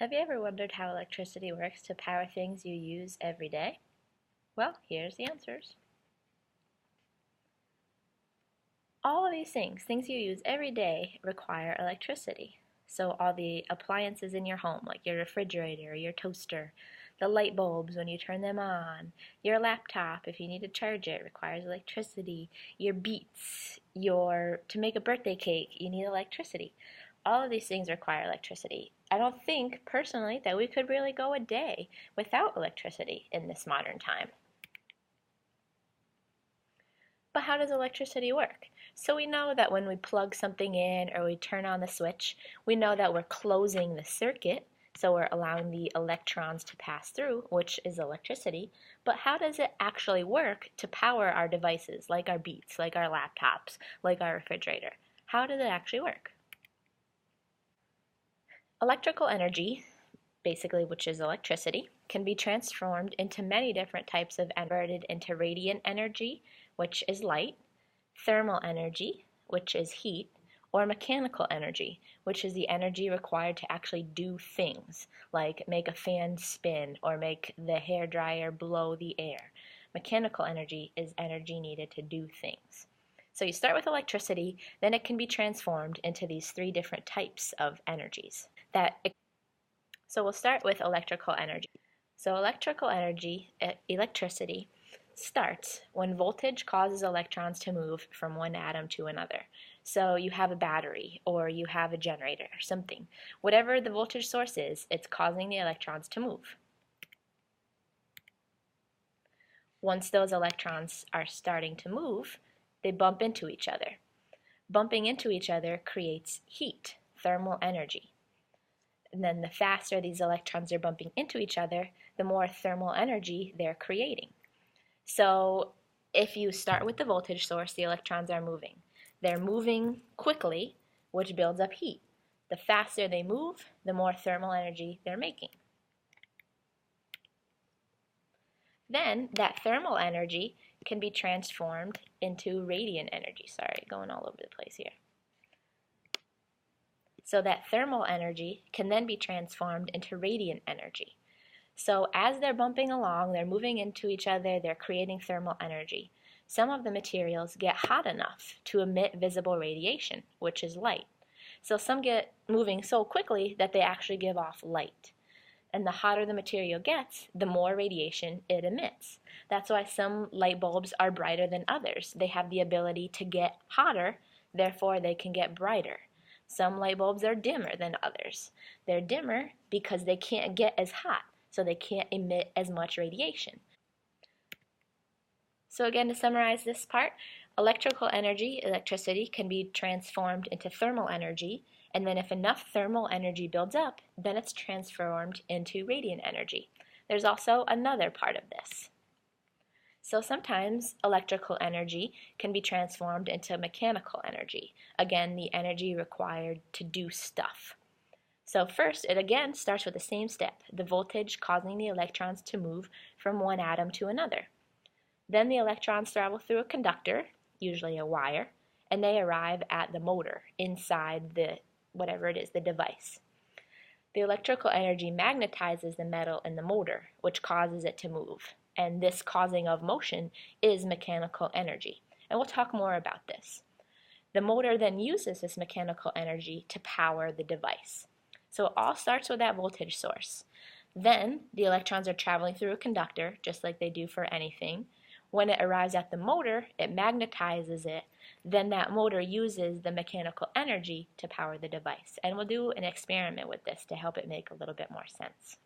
Have you ever wondered how electricity works to power things you use every day? Well, here's the answers. All of these things you use every day, require electricity. So all the appliances in your home, like your refrigerator, your toaster, the light bulbs when you turn them on, your laptop, if you need to charge it, requires electricity, your beets, to make a birthday cake, you need electricity. All of these things require electricity. I don't think, personally, that we could really go a day without electricity in this modern time. But how does electricity work? So we know that when we plug something in or we turn on the switch, we know that we're closing the circuit, so we're allowing the electrons to pass through, which is electricity. But how does it actually work to power our devices, like our beets, like our laptops, like our refrigerator? How does it actually work? Electrical energy, basically which is electricity, can be transformed into many different types of converted into radiant energy, which is light, thermal energy, which is heat, or mechanical energy, which is the energy required to actually do things, like make a fan spin or make the hairdryer blow the air. Mechanical energy is energy needed to do things. So you start with electricity, then it can be transformed into these three different types of energies. So we'll start with electrical energy. So electrical energy, electricity, starts when voltage causes electrons to move from one atom to another. So you have a battery or you have a generator or something. Whatever the voltage source is, it's causing the electrons to move. Once those electrons are starting to move, they bump into each other. Bumping into each other creates heat, thermal energy. And then the faster these electrons are bumping into each other, the more thermal energy they're creating. So if you start with the voltage source, the electrons are moving. They're moving quickly, which builds up heat. The faster they move, the more thermal energy they're making. Then that thermal energy can be transformed into radiant energy. Sorry, going all over the place here. So that thermal energy can then be transformed into radiant energy. So as they're bumping along, they're moving into each other, they're creating thermal energy. Some of the materials get hot enough to emit visible radiation, which is light. So some get moving so quickly that they actually give off light. And the hotter the material gets, the more radiation it emits. That's why some light bulbs are brighter than others. They have the ability to get hotter, therefore they can get brighter. Some light bulbs are dimmer than others. They're dimmer because they can't get as hot, so they can't emit as much radiation. So again, to summarize this part, electrical energy, electricity, can be transformed into thermal energy, and then if enough thermal energy builds up, then it's transformed into radiant energy. There's also another part of this. So sometimes electrical energy can be transformed into mechanical energy. Again, the energy required to do stuff. So first, it again starts with the same step, the voltage causing the electrons to move from one atom to another. Then the electrons travel through a conductor, usually a wire, and they arrive at the motor inside the whatever it is, the device. The electrical energy magnetizes the metal in the motor, which causes it to move. And this causing of motion is mechanical energy. And we'll talk more about this. The motor then uses this mechanical energy to power the device. So it all starts with that voltage source. Then the electrons are traveling through a conductor, just like they do for anything. When it arrives at the motor, it magnetizes it. Then that motor uses the mechanical energy to power the device. And we'll do an experiment with this to help it make a little bit more sense.